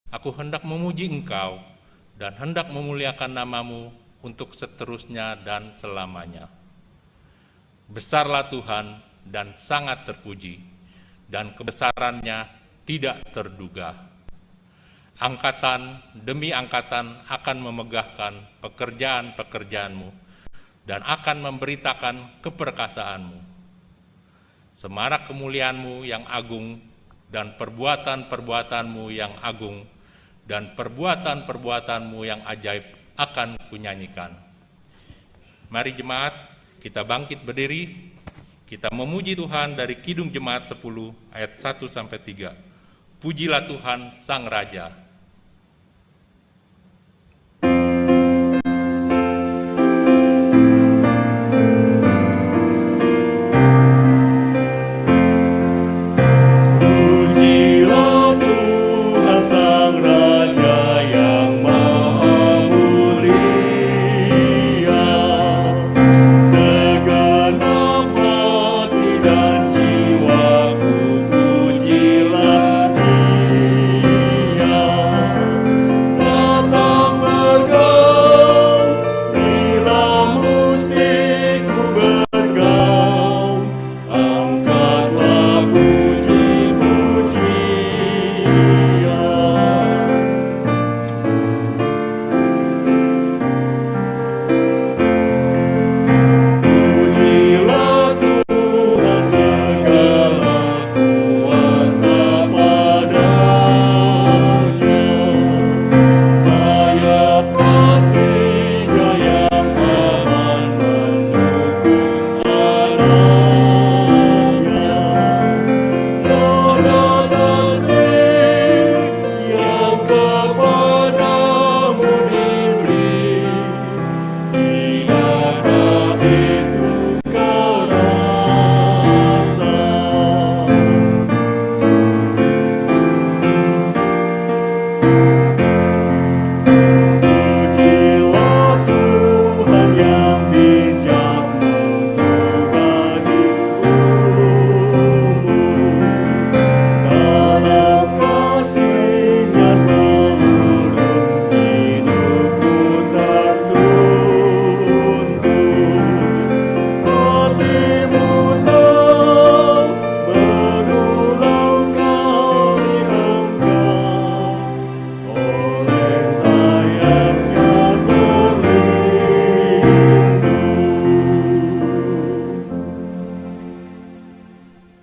Aku hendak memuji Engkau dan hendak memuliakan nama-Mu untuk seterusnya dan selamanya. Besarlah Tuhan dan sangat terpuji, dan kebesarannya tidak terduga. Angkatan demi angkatan akan memegahkan pekerjaan-pekerjaan-Mu dan akan memberitakan keperkasaanmu. Semarak kemuliaan-Mu yang agung dan perbuatan-perbuatan-Mu yang agung dan perbuatan-perbuatan-Mu yang ajaib akan kunyanyikan. Mari jemaat, kita bangkit berdiri, kita memuji Tuhan dari Kidung Jemaat 10 ayat 1-3. Pujilah Tuhan Sang Raja.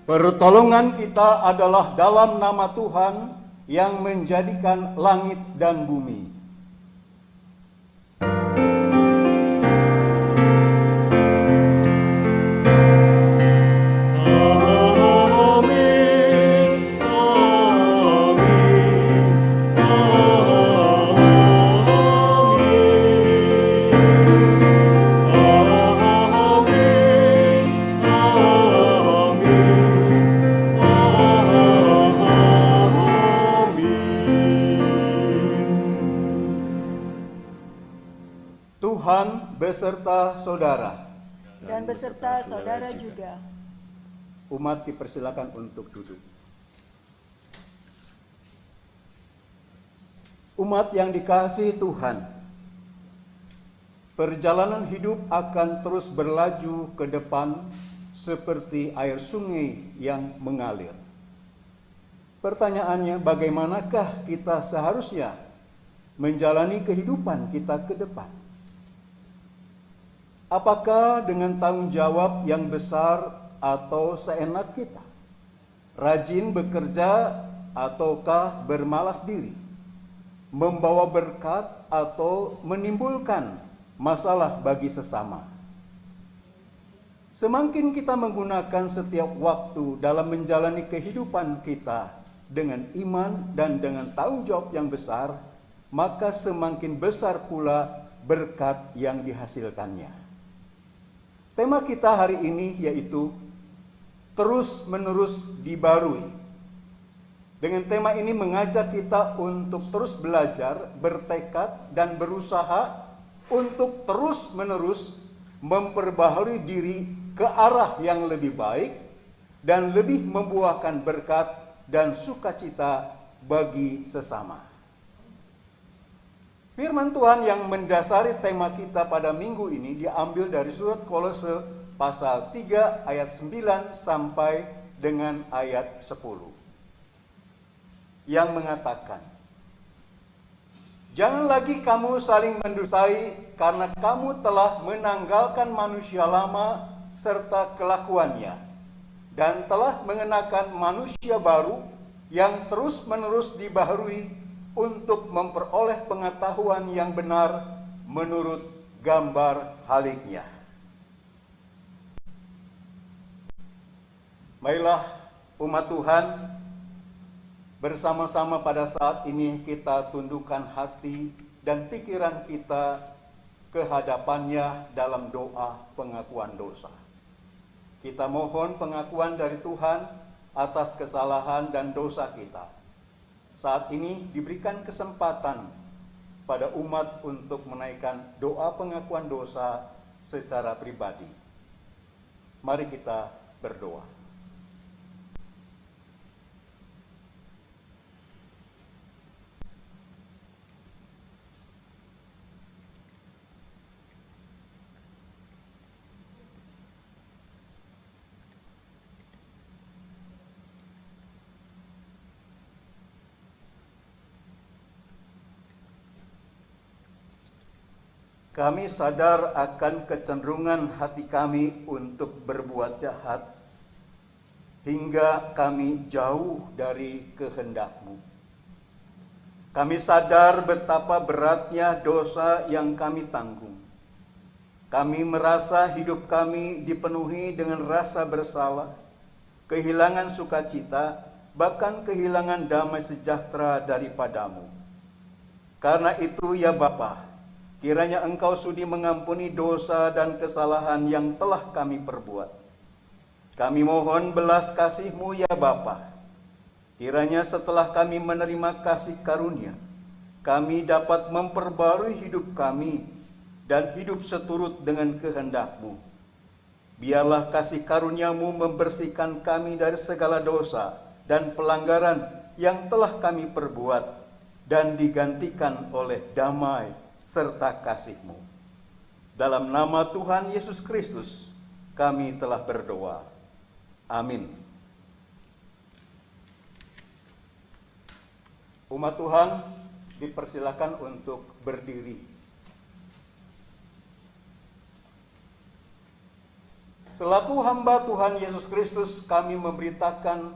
Pertolongan kita adalah dalam nama Tuhan yang menjadikan langit dan bumi. Tuhan beserta saudara. Dan beserta saudara juga. Umat dipersilakan untuk duduk. Umat yang dikasihi Tuhan, perjalanan hidup akan terus berlaju ke depan seperti air sungai yang mengalir. Pertanyaannya, bagaimanakah kita seharusnya menjalani kehidupan kita ke depan? Apakah dengan tanggung jawab yang besar atau seenak kita? Rajin bekerja ataukah bermalas diri? Membawa berkat atau menimbulkan masalah bagi sesama? Semakin kita menggunakan setiap waktu dalam menjalani kehidupan kita dengan iman dan dengan tanggung jawab yang besar, maka semakin besar pula berkat yang dihasilkannya. Tema kita hari ini yaitu terus-menerus dibarui. Dengan tema ini mengajak kita untuk terus belajar, bertekad, dan berusaha untuk terus-menerus memperbaharui diri ke arah yang lebih baik dan lebih membuahkan berkat dan sukacita bagi sesama. Firman Tuhan yang mendasari tema kita pada minggu ini diambil dari surat Kolose pasal 3 ayat 9 sampai dengan ayat 10. Yang mengatakan, "Jangan lagi kamu saling mendustai karena kamu telah menanggalkan manusia lama serta kelakuannya dan telah mengenakan manusia baru yang terus-menerus dibaharui untuk memperoleh pengetahuan yang benar menurut gambar haliknya." Baiklah umat Tuhan, bersama-sama pada saat ini kita tundukkan hati dan pikiran kita ke hadapannya dalam doa pengakuan dosa. Kita mohon pengakuan dari Tuhan atas kesalahan dan dosa kita. Saat ini diberikan kesempatan pada umat untuk menaikkan doa pengakuan dosa secara pribadi. Mari kita berdoa. Kami sadar akan kecenderungan hati kami untuk berbuat jahat, hingga kami jauh dari kehendak-Mu. Kami sadar betapa beratnya dosa yang kami tanggung. Kami merasa hidup kami dipenuhi dengan rasa bersalah, kehilangan sukacita, bahkan kehilangan damai sejahtera daripada-Mu. Karena itu ya Bapa, kiranya Engkau sudi mengampuni dosa dan kesalahan yang telah kami perbuat. Kami mohon belas kasih-Mu ya Bapa. Kiranya setelah kami menerima kasih karunia, kami dapat memperbarui hidup kami dan hidup seturut dengan kehendak-Mu. Biarlah kasih karunia-Mu membersihkan kami dari segala dosa dan pelanggaran yang telah kami perbuat dan digantikan oleh damai serta kasih-Mu. Dalam nama Tuhan Yesus Kristus, kami telah berdoa. Amin. Umat Tuhan, dipersilakan untuk berdiri. Selaku hamba Tuhan Yesus Kristus, kami memberitakan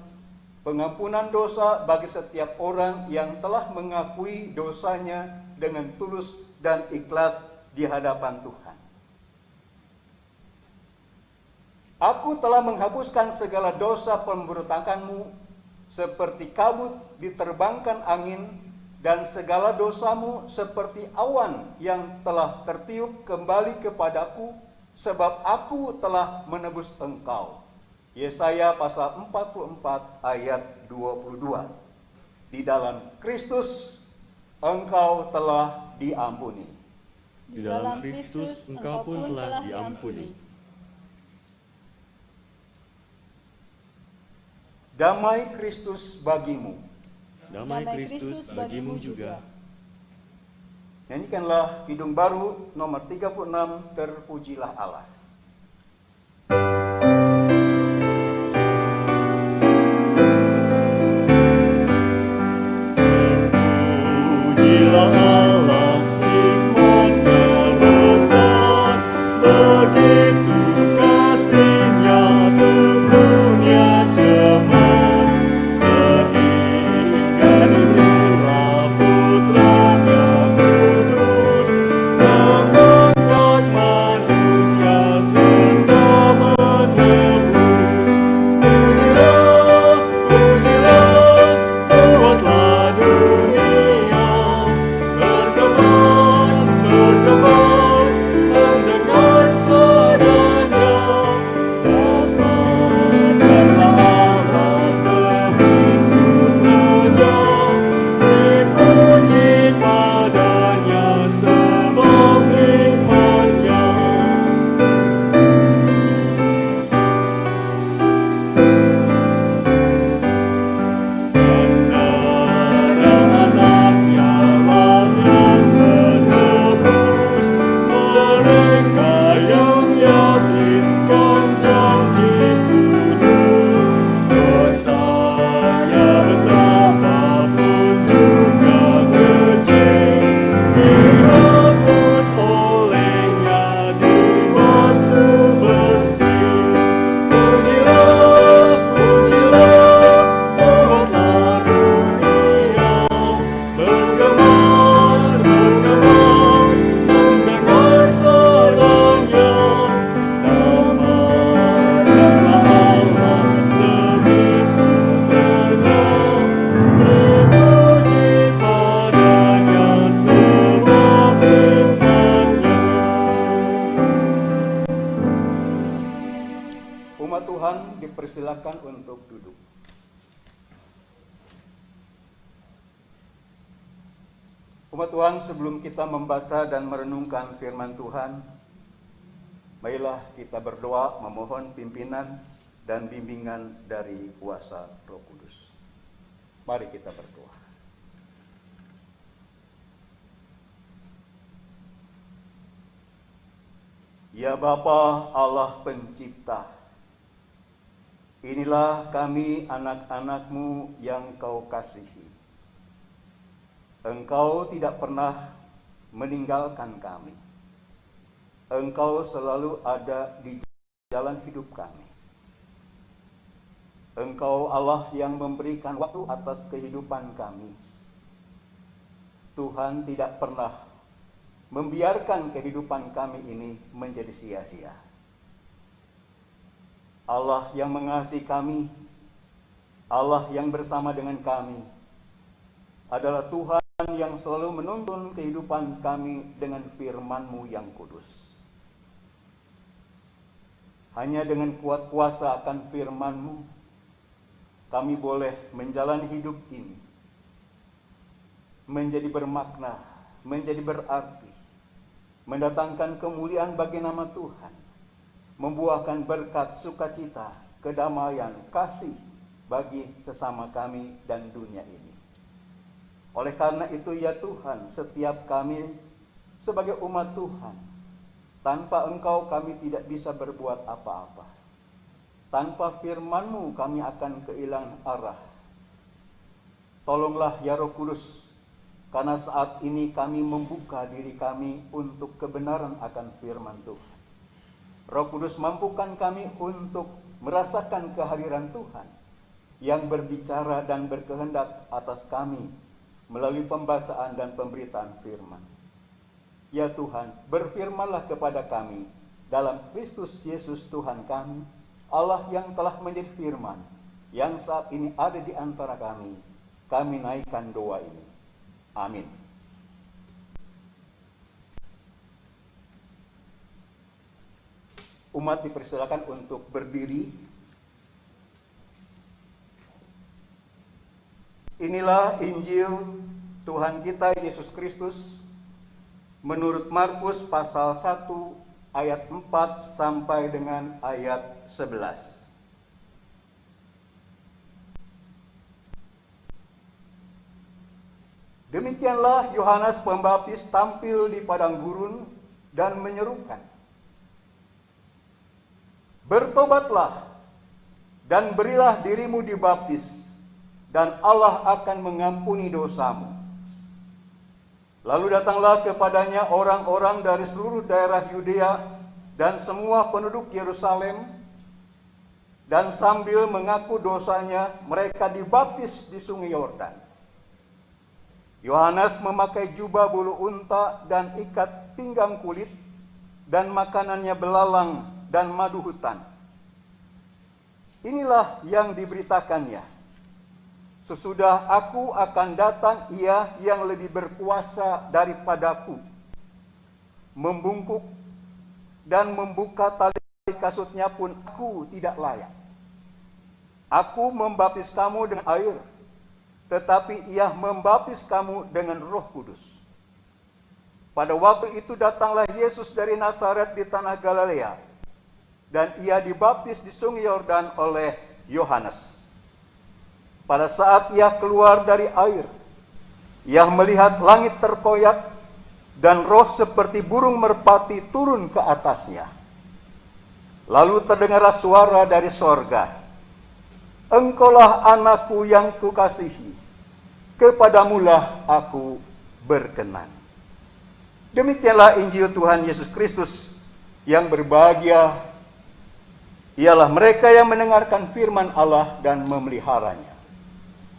pengampunan dosa bagi setiap orang yang telah mengakui dosanya dengan tulus dan ikhlas di hadapan Tuhan. Aku telah menghapuskan segala dosa pemberontakanmu, seperti kabut diterbangkan angin, dan segala dosamu seperti awan yang telah tertiup kembali kepadaku, sebab aku telah menebus engkau. Yesaya pasal 44 ayat 22. Di dalam Kristus engkau telah diampuni. Di dalam Kristus engkau pun telah diampuni. Damai Kristus bagimu. Damai Kristus bagimu juga. Nyanyikanlah Kidung Baru nomor 36, Terpujilah Allah. Terpujilah Allah, hikmat-Nya besar, begitu kasih-Nya untuk dunia jemaat, sehingga diberilah Putra-Nya kudus, mengangkat manusia serta menebus. Pujilah, pujilah, buatlah dunia dipersilakan untuk duduk. Umat Tuhan, sebelum kita membaca dan merenungkan firman Tuhan, marilah kita berdoa memohon pimpinan dan bimbingan dari kuasa Roh Kudus. Mari kita berdoa. Ya Bapa Allah Pencipta, inilah kami anak-anak-Mu yang Kau kasihi. Engkau tidak pernah meninggalkan kami. Engkau selalu ada di jalan hidup kami. Engkau Allah yang memberikan waktu atas kehidupan kami. Tuhan tidak pernah membiarkan kehidupan kami ini menjadi sia-sia. Allah yang mengasihi kami, Allah yang bersama dengan kami, adalah Tuhan yang selalu menuntun kehidupan kami dengan firman-Mu yang kudus. Hanya dengan kuat kuasa akan firman-Mu, kami boleh menjalani hidup ini menjadi bermakna, menjadi berarti, mendatangkan kemuliaan bagi nama Tuhan, membuahkan berkat sukacita, kedamaian, kasih bagi sesama kami dan dunia ini. Oleh karena itu ya Tuhan, setiap kami sebagai umat Tuhan, tanpa Engkau kami tidak bisa berbuat apa-apa. Tanpa firman-Mu kami akan kehilangan arah. Tolonglah ya Roh Kudus, karena saat ini kami membuka diri kami untuk kebenaran akan firman Tuhan. Roh Kudus mampukan kami untuk merasakan kehadiran Tuhan yang berbicara dan berkehendak atas kami melalui pembacaan dan pemberitaan firman. Ya Tuhan, berfirmanlah kepada kami dalam Kristus Yesus Tuhan kami, Allah yang telah menjadi firman, yang saat ini ada di antara kami. Kami naikkan doa ini. Amin. Umat dipersilakan untuk berdiri. Inilah Injil Tuhan kita Yesus Kristus menurut Markus pasal 1 ayat 4 sampai dengan ayat 11. Demikianlah Yohanes Pembaptis tampil di padang gurun dan menyerukan, "Bertobatlah dan berilah dirimu dibaptis, dan Allah akan mengampuni dosamu." Lalu datanglah kepadanya orang-orang dari seluruh daerah Yudea dan semua penduduk Yerusalem, dan sambil mengaku dosanya, mereka dibaptis di Sungai Yordan. Yohanes memakai jubah bulu unta dan ikat pinggang kulit, dan makanannya belalang dan madu hutan. Inilah yang diberitakannya, "Sesudah aku akan datang Ia yang lebih berkuasa daripadaku, membungkuk dan membuka tali kasutnya pun aku tidak layak. Aku membaptis kamu dengan air, tetapi Ia membaptis kamu dengan Roh Kudus." Pada waktu itu datanglah Yesus dari Nazaret di tanah Galilea, dan Ia dibaptis di Sungai Yordan oleh Yohanes. Pada saat Ia keluar dari air, Ia melihat langit terkoyak dan roh seperti burung merpati turun ke atasnya. Lalu terdengarlah suara dari sorga, "Engkaulah anakku yang kukasihi, kepadamulah aku berkenan." Demikianlah Injil Tuhan Yesus Kristus. Yang berbahagia ialah mereka yang mendengarkan firman Allah dan memeliharanya.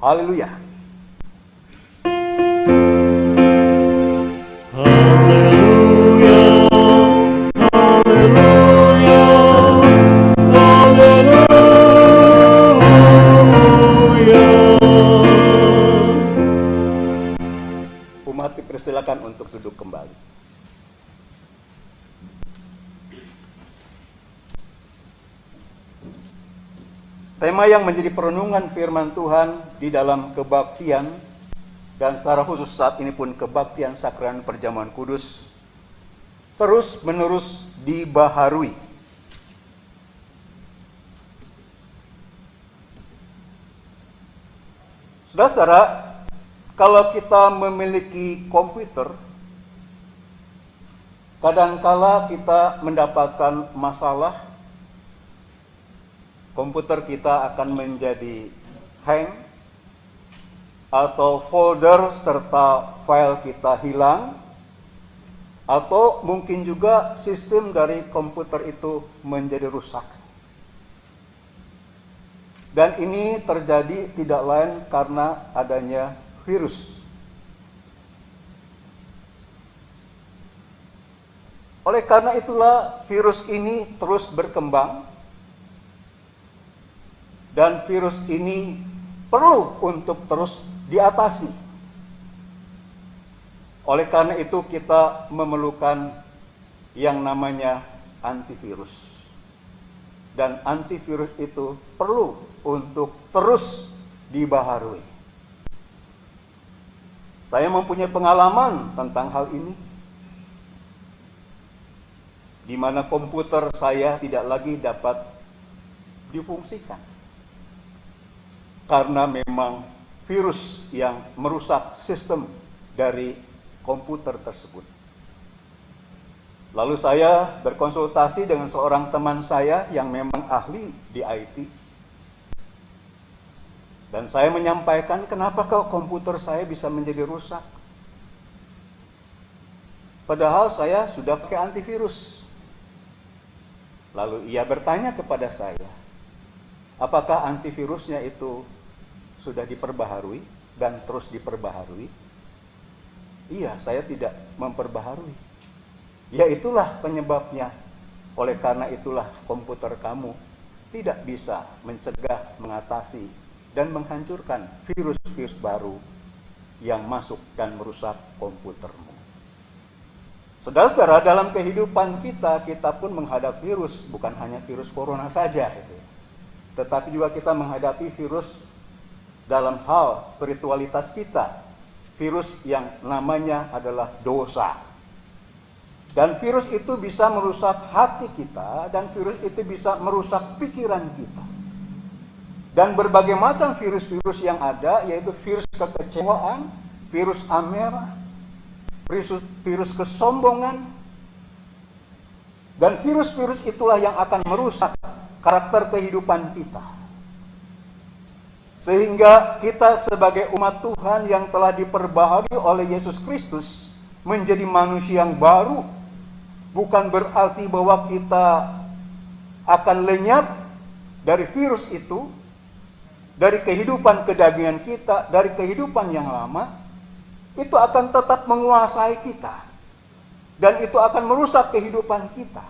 Haleluya. Haleluya, haleluya, haleluya. Umat dipersilakan untuk duduk kembali. Tema yang menjadi perenungan firman Tuhan di dalam kebaktian, dan secara khusus saat ini pun kebaktian Sakramen Perjamuan Kudus, terus-menerus dibaharui. Saudara-saudara, kalau kita memiliki komputer, kadangkala kita mendapatkan masalah. Komputer kita akan menjadi hang, atau folder serta file kita hilang, atau mungkin juga sistem dari komputer itu menjadi rusak. Dan ini terjadi tidak lain karena adanya virus. Oleh karena itulah virus ini terus berkembang, dan virus ini perlu untuk terus diatasi. Oleh karena itu kita memerlukan yang namanya antivirus. Dan antivirus itu perlu untuk terus dibaharui. Saya mempunyai pengalaman tentang hal ini, di mana komputer saya tidak lagi dapat difungsikan karena memang virus yang merusak sistem dari komputer tersebut. Lalu saya berkonsultasi dengan seorang teman saya yang memang ahli di IT. Dan saya menyampaikan, kenapa kok komputer saya bisa menjadi rusak? Padahal saya sudah pakai antivirus. Lalu ia bertanya kepada saya, apakah antivirusnya itu sudah diperbaharui dan terus diperbaharui? Iya, saya tidak memperbaharui. Ya itulah penyebabnya. Oleh karena itulah komputer kamu tidak bisa mencegah, mengatasi, dan menghancurkan virus-virus baru yang masuk dan merusak komputermu. Saudara-saudara, dalam kehidupan kita pun menghadapi virus, bukan hanya virus corona saja, tetapi juga kita menghadapi virus dalam hal spiritualitas kita, virus yang namanya adalah dosa. Dan virus itu bisa merusak hati kita, dan virus itu bisa merusak pikiran kita. Dan berbagai macam virus-virus yang ada, yaitu virus kekecewaan, virus amarah, virus kesombongan, dan virus-virus itulah yang akan merusak karakter kehidupan kita. Sehingga kita sebagai umat Tuhan yang telah diperbaharui oleh Yesus Kristus menjadi manusia yang baru, bukan berarti bahwa kita akan lenyap dari virus itu, dari kehidupan kedagingan kita, dari kehidupan yang lama. Itu akan tetap menguasai kita, dan itu akan merusak kehidupan kita.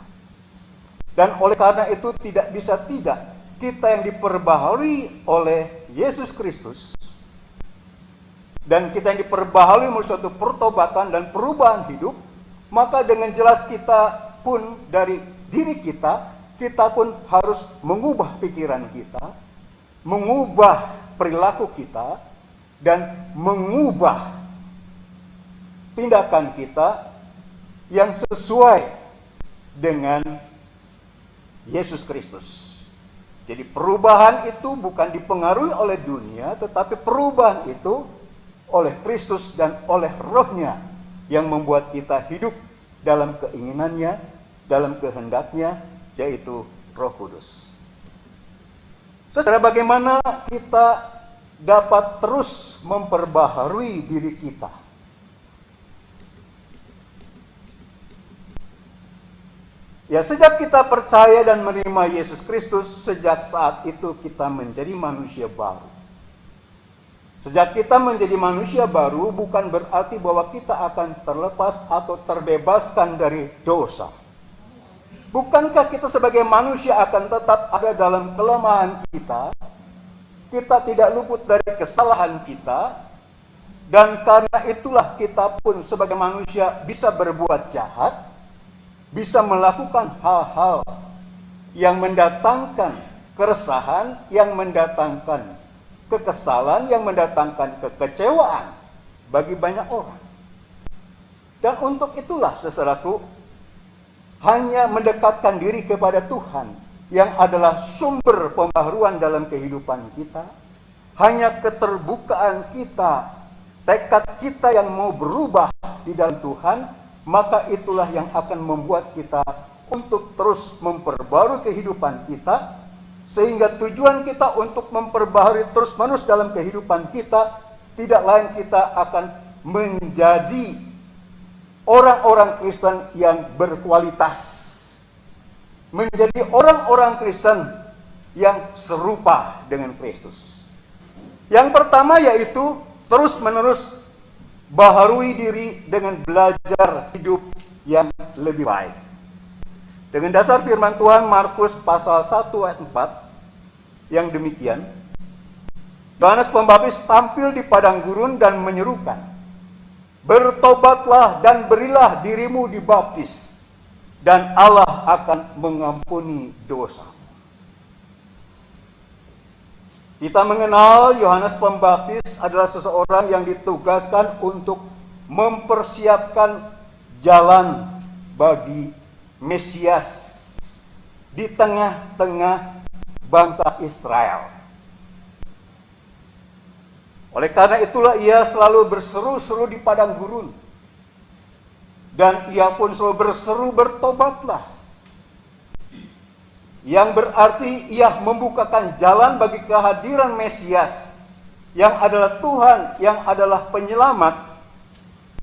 Dan oleh karena itu tidak bisa tidak, kita yang diperbaharui oleh Yesus Kristus, dan kita yang diperbaharui melalui suatu pertobatan dan perubahan hidup, maka dengan jelas kita pun dari diri kita pun harus mengubah pikiran kita, mengubah perilaku kita, dan mengubah tindakan kita yang sesuai dengan Yesus Kristus. Jadi perubahan itu bukan dipengaruhi oleh dunia, tetapi perubahan itu oleh Kristus dan oleh Roh-Nya yang membuat kita hidup dalam keinginannya, dalam kehendaknya, yaitu Roh Kudus. Saudara, bagaimana kita dapat terus memperbaharui diri kita? Ya, sejak kita percaya dan menerima Yesus Kristus, sejak saat itu kita menjadi manusia baru. Sejak kita menjadi manusia baru, bukan berarti bahwa kita akan terlepas atau terbebaskan dari dosa. Bukankah kita sebagai manusia akan tetap ada dalam kelemahan kita? Kita tidak luput dari kesalahan kita, dan karena itulah kita pun sebagai manusia bisa berbuat jahat, bisa melakukan hal-hal yang mendatangkan keresahan yang mendatangkan kekesalan, yang mendatangkan kekecewaan bagi banyak orang. Dan untuk itulah, saudaraku, hanya mendekatkan diri kepada Tuhan yang adalah sumber pembaharuan dalam kehidupan kita, hanya keterbukaan kita, tekad kita yang mau berubah di dalam Tuhan, maka itulah yang akan membuat kita untuk terus memperbarui kehidupan kita, sehingga tujuan kita untuk memperbaharui terus-menerus dalam kehidupan kita tidak lain kita akan menjadi orang-orang Kristen yang berkualitas, menjadi orang-orang Kristen yang serupa dengan Kristus. Yang pertama yaitu terus-menerus baharui diri dengan belajar hidup yang lebih baik. Dengan dasar firman Tuhan Markus pasal 1 ayat 4 yang demikian, Yohanes Pembaptis tampil di padang gurun dan menyerukan, "Bertobatlah dan berilah dirimu dibaptis, dan Allah akan mengampuni dosa." Kita mengenal Yohanes Pembaptis adalah seseorang yang ditugaskan untuk mempersiapkan jalan bagi Mesias di tengah-tengah bangsa Israel. Oleh karena itulah ia selalu berseru-seru di padang gurun. Dan ia pun selalu berseru, "Bertobatlah." Yang berarti ia membukakan jalan bagi kehadiran Mesias yang adalah Tuhan, yang adalah penyelamat.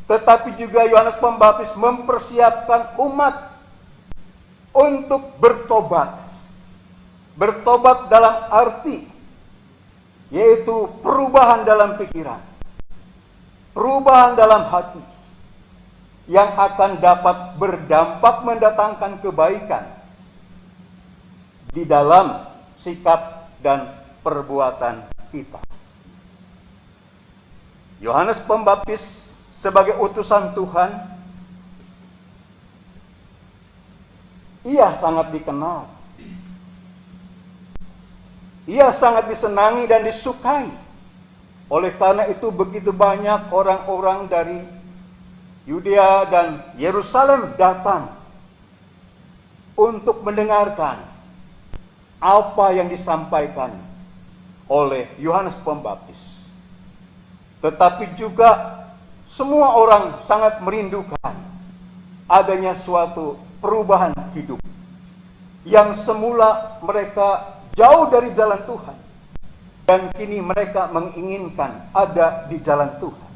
Tetapi juga Yohanes Pembaptis mempersiapkan umat untuk bertobat. Bertobat dalam arti yaitu perubahan dalam pikiran, perubahan dalam hati, yang akan dapat berdampak mendatangkan kebaikan di dalam sikap dan perbuatan kita. Yohanes Pembaptis sebagai utusan Tuhan, ia sangat dikenal. Ia sangat disenangi dan disukai. Oleh karena itu begitu banyak orang-orang dari Yudea dan Yerusalem datang untuk mendengarkan apa yang disampaikan oleh Yohanes Pembaptis. Tetapi juga semua orang sangat merindukan adanya suatu perubahan hidup yang semula mereka jauh dari jalan Tuhan, dan kini mereka menginginkan ada di jalan Tuhan.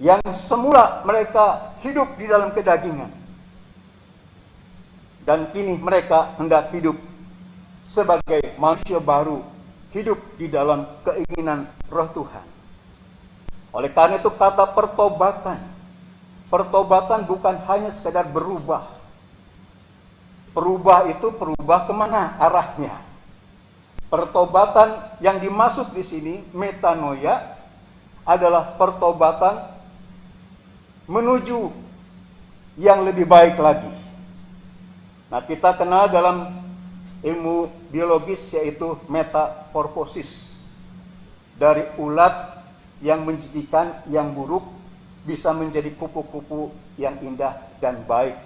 Yang semula mereka hidup di dalam kedagingan, dan kini mereka hendak hidup sebagai manusia baru, hidup di dalam keinginan Roh Tuhan. Oleh karena itu kata pertobatan, pertobatan bukan hanya sekadar berubah. Perubah itu perubah kemana arahnya? Pertobatan yang dimaksud di sini, metanoia, adalah pertobatan menuju yang lebih baik lagi. Nah, kita kenal dalam ilmu biologis yaitu metaporfosis. Dari ulat yang menjijikan, yang buruk, bisa menjadi kupu-kupu yang indah dan baik.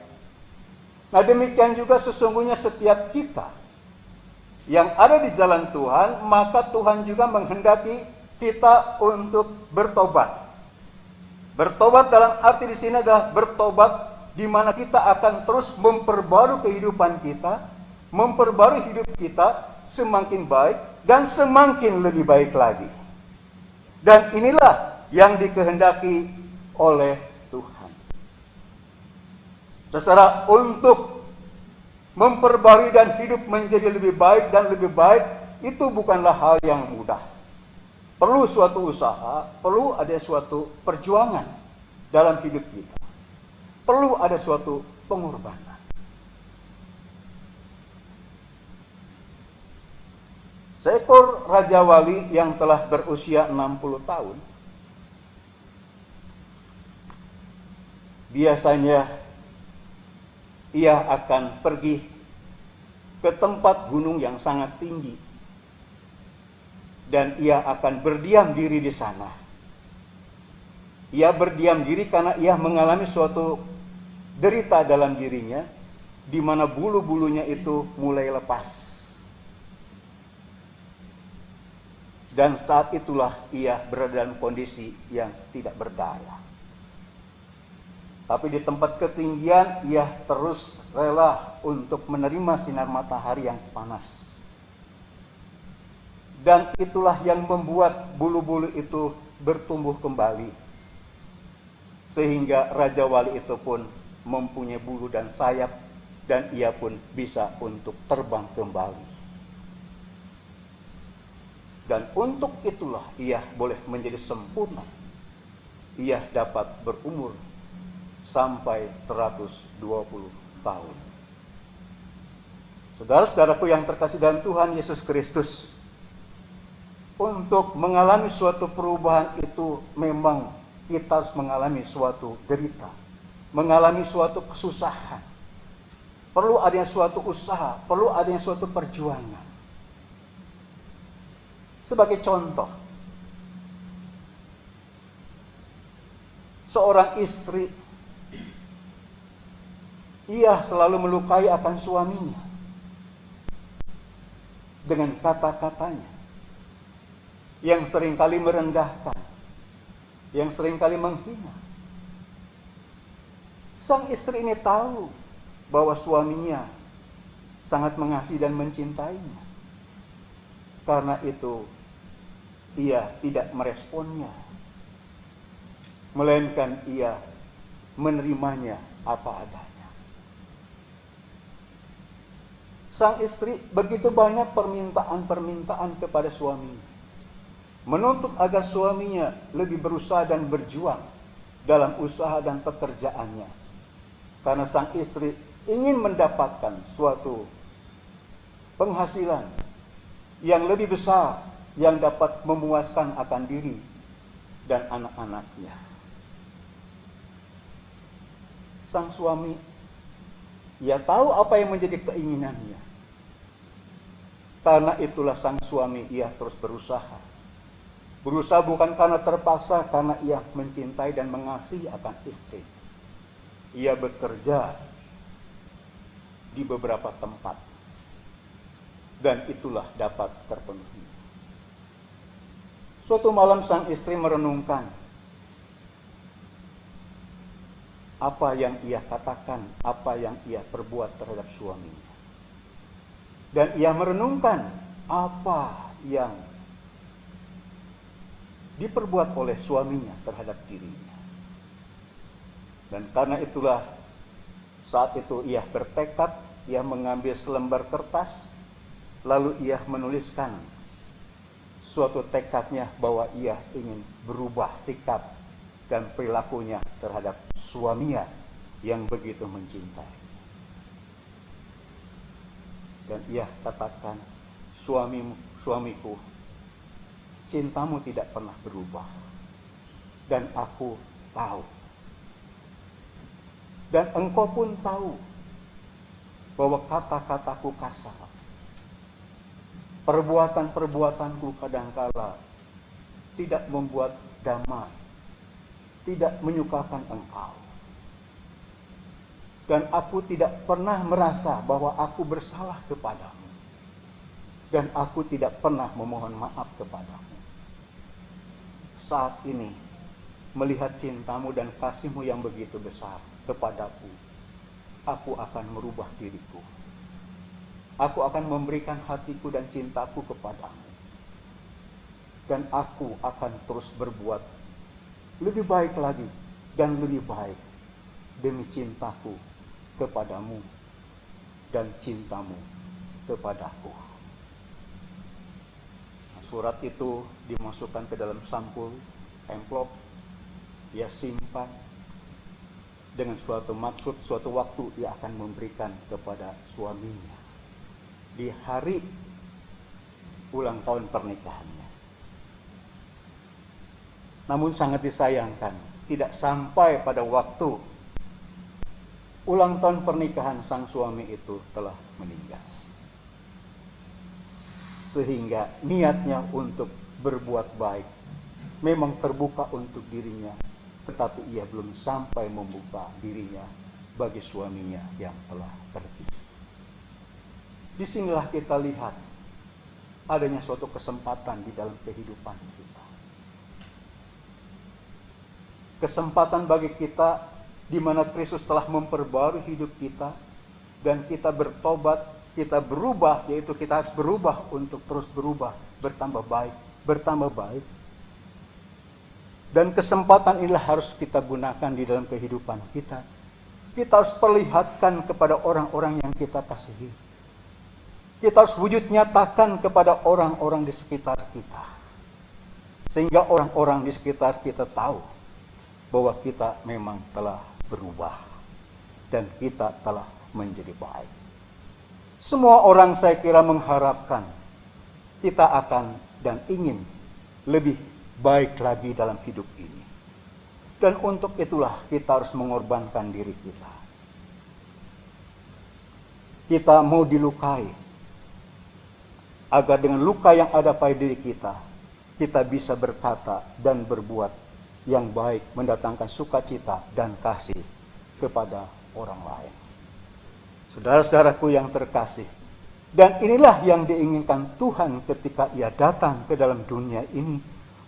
Nah, demikian juga sesungguhnya setiap kita yang ada di jalan Tuhan, maka Tuhan juga menghendaki kita untuk bertobat. Bertobat dalam arti di sini adalah bertobat di mana kita akan terus memperbarui kehidupan kita, memperbarui hidup kita semakin baik dan semakin lebih baik lagi. Dan inilah yang dikehendaki oleh Tuhan. Secara untuk memperbarui dan hidup menjadi lebih baik dan lebih baik, itu bukanlah hal yang mudah. Perlu suatu usaha, perlu ada suatu perjuangan dalam hidup kita. Perlu ada suatu pengorbanan. Seekor Raja Wali yang telah berusia 60 tahun, biasanya ia akan pergi ke tempat gunung yang sangat tinggi. Dan ia akan berdiam diri di sana. Ia berdiam diri karena ia mengalami suatu derita dalam dirinya, di mana bulu-bulunya itu mulai lepas. Dan saat itulah ia berada dalam kondisi yang tidak berdaya. Tapi di tempat ketinggian ia terus rela untuk menerima sinar matahari yang panas. Dan itulah yang membuat bulu-bulu itu bertumbuh kembali. Sehingga Raja Wali itu pun mempunyai bulu dan sayap, dan ia pun bisa untuk terbang kembali. Dan untuk itulah ia boleh menjadi sempurna. Ia dapat berumur sampai 120 tahun. Saudara-saudaraku yang terkasih dalam Tuhan Yesus Kristus, untuk mengalami suatu perubahan itu memang kita harus mengalami suatu derita, mengalami suatu kesusahan. Perlu adanya suatu usaha, perlu adanya suatu perjuangan. Sebagai contoh, seorang istri, ia selalu melukai akan suaminya dengan kata-katanya yang seringkali merendahkan, yang seringkali menghina. Sang istri ini tahu bahwa suaminya sangat mengasihi dan mencintainya. Karena itu ia tidak meresponnya, melainkan ia menerimanya apa adanya. Sang istri begitu banyak permintaan-permintaan kepada suaminya, menuntut agar suaminya lebih berusaha dan berjuang dalam usaha dan pekerjaannya. Karena sang istri ingin mendapatkan suatu penghasilan yang lebih besar, yang dapat memuaskan akan diri dan anak-anaknya. Sang suami, ia tahu apa yang menjadi keinginannya. Karena itulah sang suami, ia terus berusaha. Berusaha bukan karena terpaksa, karena ia mencintai dan mengasihi akan istri. Ia bekerja di beberapa tempat, dan itulah dapat terpenuhi. Suatu malam sang istri merenungkan apa yang ia katakan, apa yang ia perbuat terhadap suaminya. Dan ia merenungkan apa yang diperbuat oleh suaminya terhadap dirinya. Dan karena itulah saat itu ia bertekad, ia mengambil selembar kertas, lalu ia menuliskan suatu tekadnya bahwa ia ingin berubah sikap dan perilakunya terhadap suaminya yang begitu mencintai. Dan ia katakan, suamiku, cintamu tidak pernah berubah, dan aku tahu, dan engkau pun tahu bahwa kata-kataku kasar, perbuatan-perbuatanku kadangkala tidak membuat damai, tidak menyukakan engkau. Dan aku tidak pernah merasa bahwa aku bersalah kepadamu, dan aku tidak pernah memohon maaf kepadamu. Saat ini, melihat cintamu dan kasihmu yang begitu besar kepadaku, aku akan merubah diriku. Aku akan memberikan hatiku dan cintaku kepadamu. Dan aku akan terus berbuat lebih baik lagi dan lebih baik demi cintaku kepadamu dan cintamu kepadaku. Surat itu dimasukkan ke dalam sampul amplop, dia simpan dengan suatu maksud, suatu waktu dia akan memberikan kepada suaminya di hari ulang tahun pernikahannya. Namun sangat disayangkan, tidak sampai pada waktu ulang tahun pernikahan sang suami itu telah meninggal. sehingga niatnya untuk berbuat baik memang terbuka untuk dirinya, tetapi ia belum sampai membuka dirinya bagi suaminya yang telah pergi. Disinilah kita lihat adanya suatu kesempatan di dalam kehidupan kita. Kesempatan bagi kita di mana Kristus telah memperbarui hidup kita dan kita bertobat, kita berubah, yaitu kita harus berubah untuk terus berubah, bertambah baik. Dan kesempatan inilah harus kita gunakan di dalam kehidupan kita. Kita harus perlihatkan kepada orang-orang yang kita kasihi. Kita harus wujud nyatakan kepada orang-orang di sekitar kita. Sehingga orang-orang di sekitar kita tahu bahwa kita memang telah berubah. Dan kita telah menjadi baik. Semua orang saya kira mengharapkan kita akan dan ingin lebih baik lagi dalam hidup ini. Dan untuk itulah kita harus mengorbankan diri kita. Kita mau dilukai, agar dengan luka yang ada pada diri kita, kita bisa berkata dan berbuat yang baik, mendatangkan sukacita dan kasih kepada orang lain. Saudara-saudaraku yang terkasih, dan inilah yang diinginkan Tuhan ketika Ia datang ke dalam dunia ini,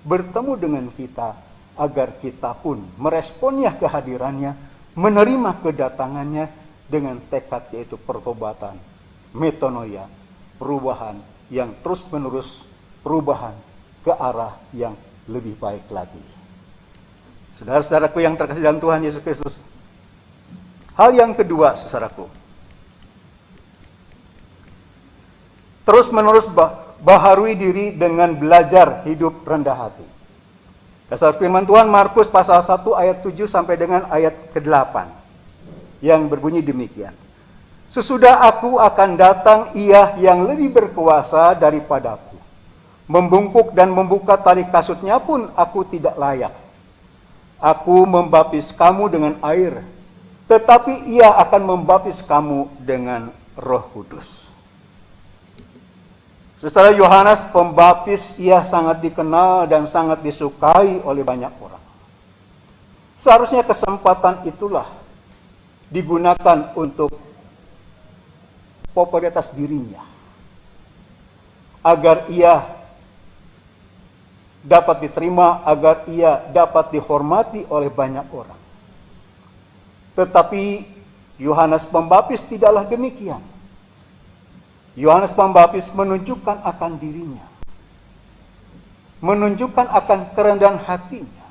bertemu dengan kita, agar kita pun meresponnya kehadirannya, menerima kedatangannya dengan tekad, yaitu pertobatan, metanoia, perubahan yang terus-menerus, perubahan ke arah yang lebih baik lagi. Saudara-saudaraku yang terkasih dalam Tuhan Yesus Kristus, hal yang kedua, saudaraku, terus-menerus baharui diri dengan belajar hidup rendah hati. Dasar firman Tuhan Markus pasal 1 ayat 7 sampai dengan ayat ke-8 yang berbunyi demikian. Sesudah aku akan datang, Ia yang lebih berkuasa daripadaku. Membungkuk dan membuka tali kasutnya pun aku tidak layak. Aku membaptis kamu dengan air, tetapi Ia akan membaptis kamu dengan Roh Kudus. Saudara, Yohanes Pembaptis, ia sangat dikenal dan sangat disukai oleh banyak orang. Seharusnya kesempatan itulah digunakan untuk popularitas dirinya, agar ia dapat diterima, agar ia dapat dihormati oleh banyak orang. Tetapi Yohanes Pembaptis tidaklah demikian. Yohanes Pembaptis menunjukkan akan dirinya, menunjukkan akan kerendahan hatinya.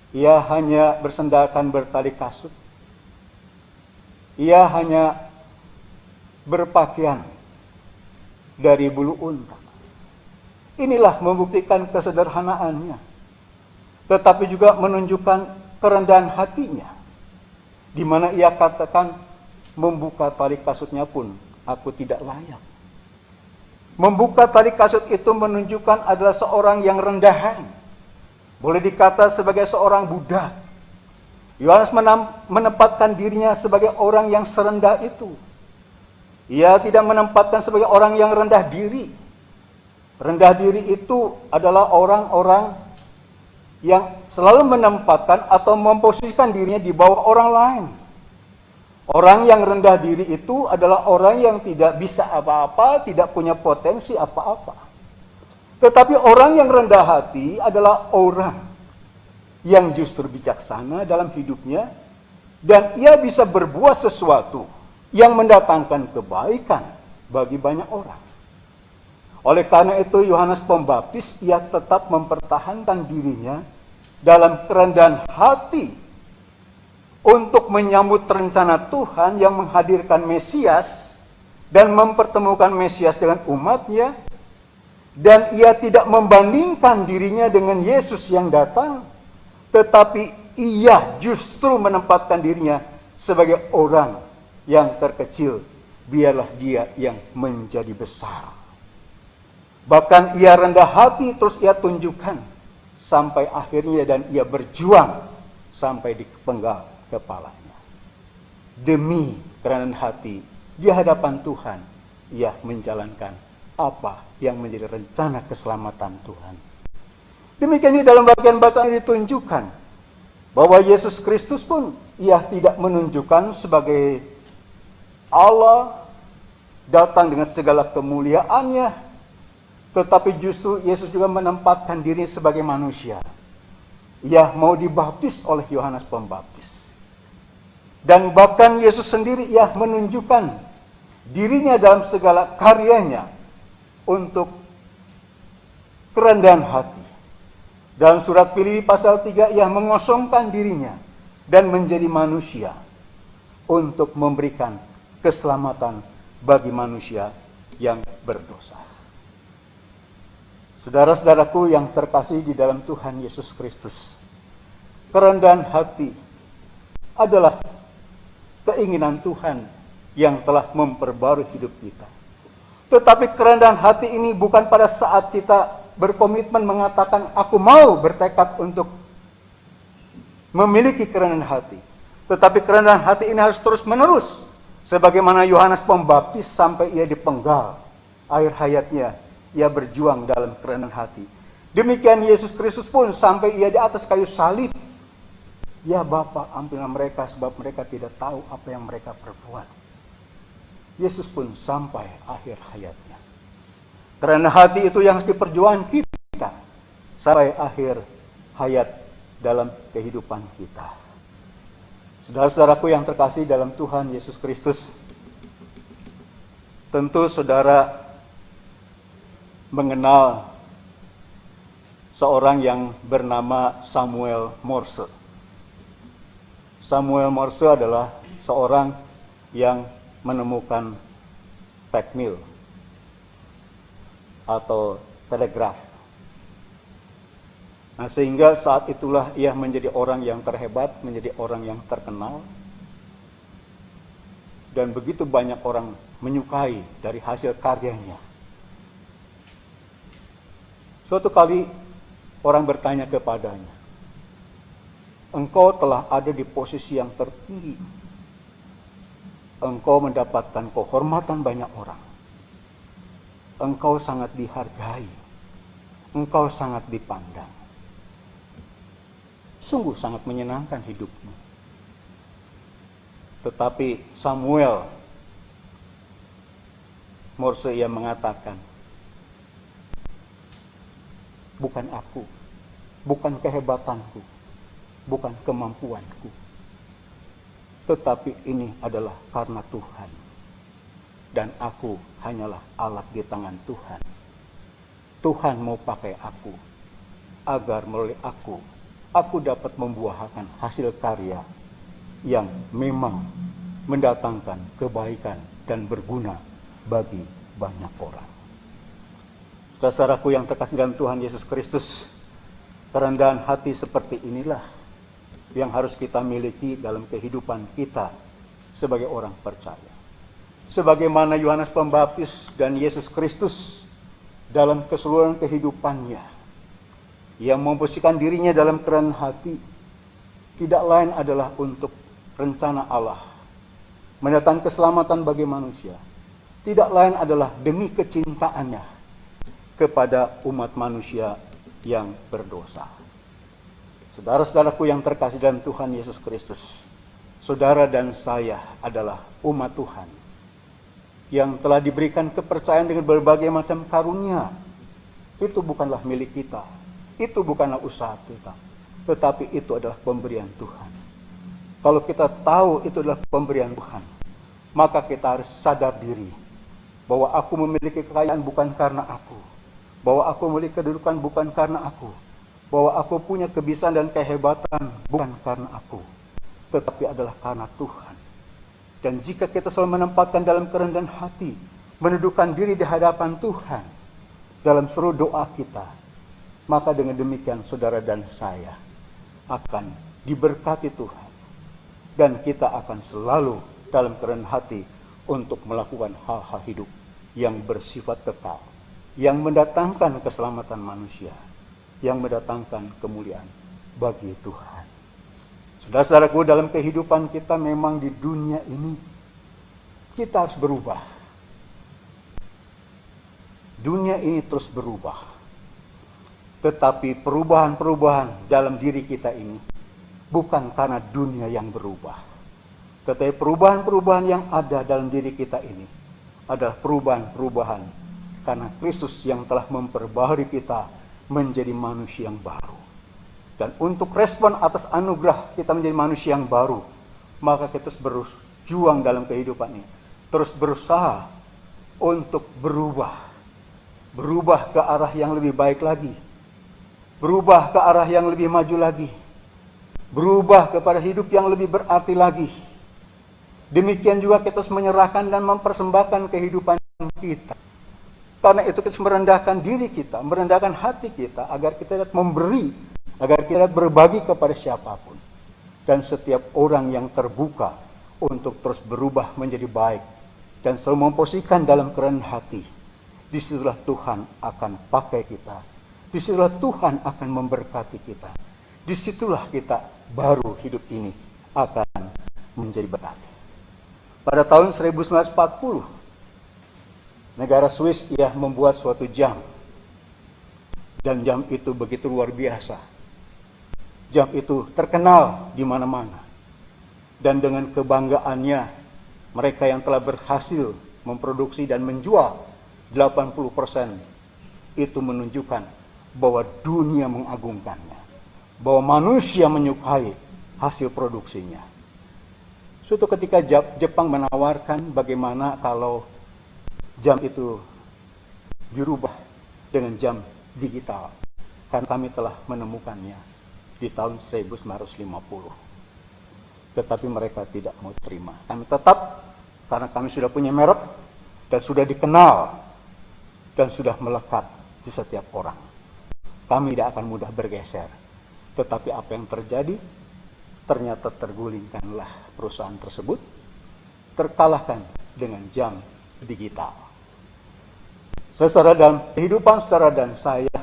Ia hanya bersandalkan bertali kasut. Ia hanya berpakaian dari bulu unta. Inilah membuktikan kesederhanaannya, tetapi juga menunjukkan kerendahan hatinya, di mana ia katakan, membuka tali kasutnya pun aku tidak layak. Membuka tali kasut itu menunjukkan adalah seorang yang rendahan. Boleh dikata sebagai seorang budak. Yohanes menempatkan dirinya sebagai orang yang serendah itu. Ia tidak menempatkan sebagai orang yang rendah diri. Rendah diri itu adalah orang-orang yang selalu menempatkan atau memposisikan dirinya di bawah orang lain. Orang yang rendah diri itu adalah orang yang tidak bisa apa-apa, tidak punya potensi apa-apa. Tetapi orang yang rendah hati adalah orang yang justru bijaksana dalam hidupnya, dan ia bisa berbuat sesuatu yang mendatangkan kebaikan bagi banyak orang. Oleh karena itu Yohanes Pembaptis, ia tetap mempertahankan dirinya dalam kerendahan hati untuk menyambut rencana Tuhan yang menghadirkan Mesias dan mempertemukan Mesias dengan umatnya, dan ia tidak membandingkan dirinya dengan Yesus yang datang, tetapi ia justru menempatkan dirinya sebagai orang yang terkecil, biarlah dia yang menjadi besar. Bahkan ia rendah hati terus ia tunjukkan sampai akhirnya, dan ia berjuang sampai di penggal kepalanya. Demi kerendahan hati di hadapan Tuhan, ia menjalankan apa yang menjadi rencana keselamatan Tuhan. Demikian juga dalam bagian bacaan ini ditunjukkan bahwa Yesus Kristus pun ia tidak menunjukkan sebagai Allah datang dengan segala kemuliaannya, tetapi justru Yesus juga menempatkan diri sebagai manusia. Ia mau dibaptis oleh Yohanes Pembaptis. Dan bahkan Yesus sendiri ia menunjukkan dirinya dalam segala karyanya untuk kerendahan hati. Dalam surat Filipi pasal 3 ia mengosongkan dirinya dan menjadi manusia untuk memberikan keselamatan bagi manusia yang berdosa. Saudara-saudaraku yang terkasih di dalam Tuhan Yesus Kristus, kerendahan hati adalah keinginan Tuhan yang telah memperbarui hidup kita. Tetapi kerendahan hati ini bukan pada saat kita berkomitmen mengatakan aku mau bertekad untuk memiliki kerendahan hati. Tetapi kerendahan hati ini harus terus menerus. Sebagaimana Yohanes Pembaptis sampai ia dipenggal, akhir hayatnya ia berjuang dalam kerendahan hati. Demikian Yesus Kristus pun sampai ia di atas kayu salib. Ya Bapa, ampunilah mereka sebab mereka tidak tahu apa yang mereka perbuat. Yesus pun sampai akhir hayatnya. Kerendahan hati itu yang harus diperjuangkan kita sampai akhir hayat dalam kehidupan kita. Saudara-saudaraku yang terkasih dalam Tuhan Yesus Kristus, tentu saudara mengenal seorang yang bernama Samuel Morse. Samuel Morse adalah seorang yang menemukan pekmil atau telegraf. Nah, sehingga saat itulah ia menjadi orang yang terhebat, menjadi orang yang terkenal. Dan begitu banyak orang menyukai dari hasil karyanya. Suatu kali orang bertanya kepadanya, engkau telah ada di posisi yang tertinggi. Engkau mendapatkan kehormatan banyak orang. Engkau sangat dihargai. Engkau sangat dipandang. Sungguh sangat menyenangkan hidupmu. Tetapi Samuel Morse ia mengatakan, bukan aku, bukan kehebatanku, bukan kemampuanku, tetapi ini adalah karena Tuhan. Dan aku hanyalah alat di tangan Tuhan. Tuhan mau pakai aku, agar melalui aku dapat membuahkan hasil karya yang memang mendatangkan kebaikan dan berguna bagi banyak orang. Saudaraku yang terkasih dalam Tuhan Yesus Kristus, kerendahan hati seperti inilah yang harus kita miliki dalam kehidupan kita sebagai orang percaya. Sebagaimana Yohanes Pembaptis dan Yesus Kristus dalam keseluruhan kehidupannya, yang memposisikan dirinya dalam kerendahan hati, tidak lain adalah untuk rencana Allah, mendatangkan keselamatan bagi manusia. Tidak lain adalah demi kecintaannya kepada umat manusia yang berdosa. Saudara-saudaraku yang terkasih dalam Tuhan Yesus Kristus, saudara dan saya adalah umat Tuhan yang telah diberikan kepercayaan dengan berbagai macam karunia. Itu bukanlah milik kita. Itu bukanlah usaha kita, tetapi itu adalah pemberian Tuhan. Kalau kita tahu itu adalah pemberian Tuhan, maka kita harus sadar diri bahwa aku memiliki kekayaan bukan karena aku, bahwa aku memiliki kedudukan bukan karena aku, bahwa aku punya kebiasaan dan kehebatan bukan karena aku, tetapi adalah karena Tuhan. Dan jika kita selalu menempatkan dalam kerendahan hati, mendudukkan diri di hadapan Tuhan dalam seluruh doa kita, maka dengan demikian saudara dan saya akan diberkati Tuhan. Dan kita akan selalu dalam kerendahan hati untuk melakukan hal-hal hidup yang bersifat kekal, yang mendatangkan keselamatan manusia, yang mendatangkan kemuliaan bagi Tuhan. Saudara-saudaraku, dalam kehidupan kita memang di dunia ini, kita harus berubah. dunia ini terus berubah. Tetapi perubahan-perubahan dalam diri kita ini bukan karena dunia yang berubah. Tetapi perubahan-perubahan yang ada dalam diri kita ini adalah perubahan-perubahan karena Kristus yang telah memperbaharui kita menjadi manusia yang baru. Dan untuk respon atas anugerah kita menjadi manusia yang baru, maka kita terus berjuang dalam kehidupan ini. Terus berusaha untuk berubah ke arah yang lebih baik lagi, berubah ke arah yang lebih maju lagi, berubah kepada hidup yang lebih berarti lagi. Demikian juga kita harus menyerahkan dan mempersembahkan kehidupan kita. Karena itu kita merendahkan diri kita, merendahkan hati kita, agar kita dapat memberi, agar kita dapat berbagi kepada siapapun. Dan setiap orang yang terbuka untuk terus berubah menjadi baik, dan selalu memposisikan dalam kerendahan hati, disitulah Tuhan akan pakai kita. Disitulah Tuhan akan memberkati kita. Disitulah kita baru hidup ini akan menjadi berkat. Pada tahun 1940, negara Swiss ia membuat suatu jam. Dan jam itu begitu luar biasa. Jam itu terkenal di mana-mana. Dan dengan kebanggaannya, mereka yang telah berhasil memproduksi dan menjual 80%, itu menunjukkan bahwa dunia mengagungkannya, bahwa manusia menyukai hasil produksinya. Suatu ketika Jepang menawarkan bagaimana kalau jam itu dirubah dengan jam digital, karena kami telah menemukannya di tahun 1950. Tetapi mereka tidak mau terima. Kami tetap, karena kami sudah punya merek dan sudah dikenal dan sudah melekat di setiap orang. Kami tidak akan mudah bergeser. Tetapi apa yang terjadi? Ternyata tergulingkanlah perusahaan tersebut, terkalahkan dengan jam digital. Saudara, dalam kehidupan saudara dan saya,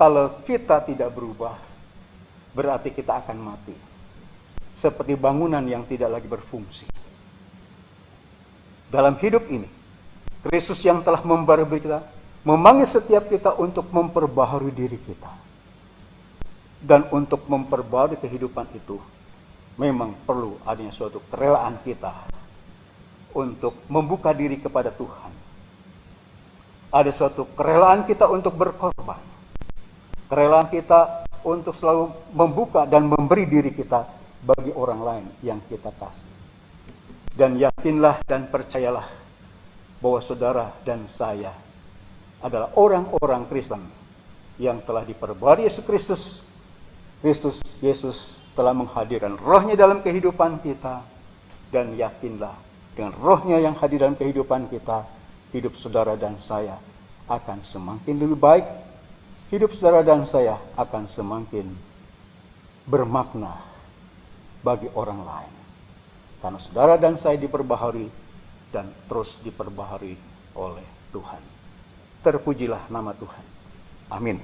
kalau kita tidak berubah, berarti kita akan mati. Seperti bangunan yang tidak lagi berfungsi. Dalam hidup ini, Kristus yang telah memperbaharui kita, memanggil setiap kita untuk memperbaharui diri kita. Dan untuk memperbaharui kehidupan itu, memang perlu adanya suatu kerelaan kita untuk membuka diri kepada Tuhan. Ada suatu kerelaan kita untuk berkorban. Kerelaan kita untuk selalu membuka dan memberi diri kita bagi orang lain yang kita kasih. Dan yakinlah dan percayalah bahwa saudara dan saya adalah orang-orang Kristen yang telah diperbarui Yesus Kristus. Yesus telah menghadirkan rohnya dalam kehidupan kita. Dan yakinlah dengan rohnya yang hadir dalam kehidupan kita, hidup saudara dan saya akan semakin lebih baik. Hidup saudara dan saya akan semakin bermakna bagi orang lain. Karena saudara dan saya diperbaharui dan terus diperbaharui oleh Tuhan. Terpujilah nama Tuhan. Amin.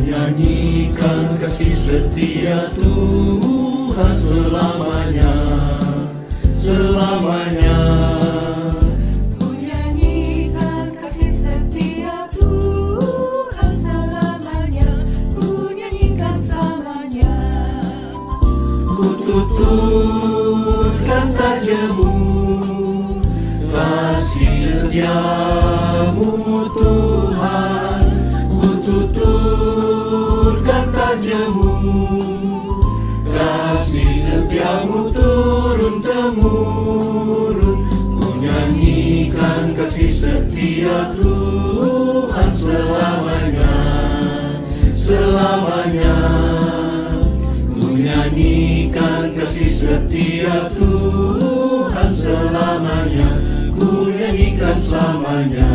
Nyanyikan kasih setia Tuhan selamanya, selamanya. Ku nyanyikan kasih setia Tuhan selamanya, ku nyanyikan selamanya. Ku tuturkan tajammu, kasih setiamu Tuhan. Ku tuturkan tajammu, kasih setiamu turun-temurun. Ku nyanyikan kasih setia Tuhan selamanya, selamanya. Ku nyanyikan kasih setia Tuhan selamanya, ku nyanyikan selamanya.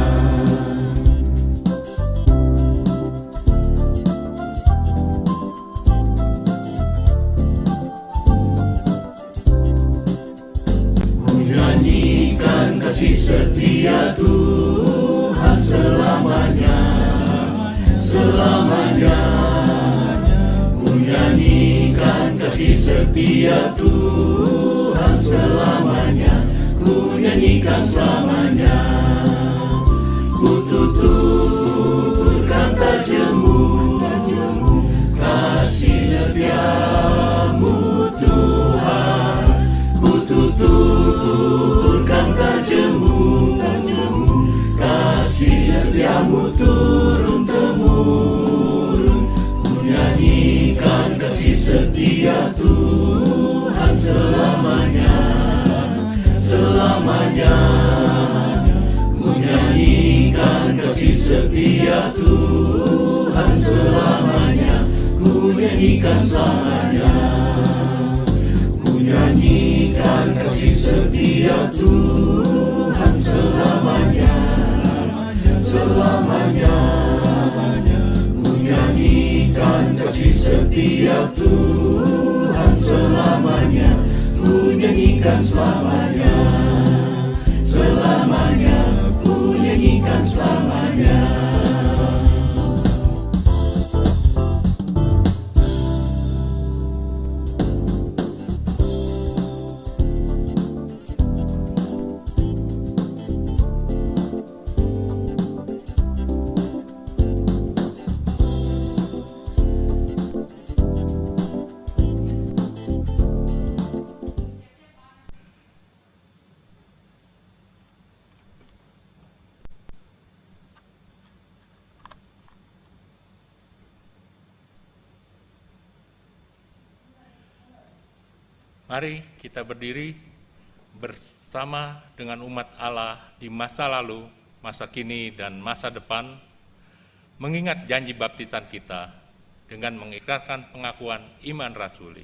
Nyanyi selamanya. Ku nyanyikan kasih setia Tuhan selamanya. Ku nyanyikan selamanya. Ku tuturkan tajammu, kasih setiamu Tuhan. Ku tuturkan tajammu, kasih setiamu turun-temurun. Ku nyanyikan kasih setia Tuhan selamanya, selamanya. Ku nyanyikan kasih setia Tuhan selamanya. Ku nyanyikan selamanya. Ku nyanyikan kasih setia Tuhan selamanya, selamanya. Ku nyanyikan kasih setia Tuhan selamanya. Ku nyanyikan selamanya, selamanya. Ku nyanyikan selamanya. Mari kita berdiri bersama dengan umat Allah di masa lalu, masa kini, dan masa depan, mengingat janji baptisan kita dengan mengikrarkan pengakuan iman rasuli.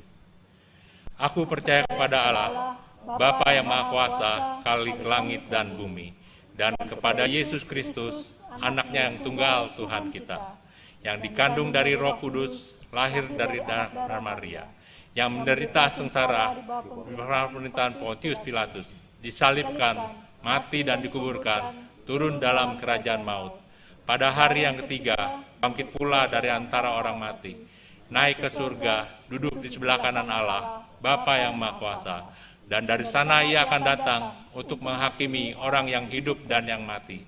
Aku percaya kepada Allah, Bapa yang Maha Kuasa, Khalik langit dan bumi, dan kepada Yesus Kristus, Anaknya yang tunggal Tuhan kita, yang dikandung dari Roh Kudus, lahir dari darah Maria, yang menderita sengsara di bawah pemerintahan Pontius Pilatus, disalibkan, mati dan dikuburkan, turun dalam kerajaan maut. Pada hari yang ketiga, bangkit pula dari antara orang mati, naik ke surga, duduk di sebelah kanan Allah, Bapa yang Maha Kuasa, dan dari sana Ia akan datang untuk menghakimi orang yang hidup dan yang mati.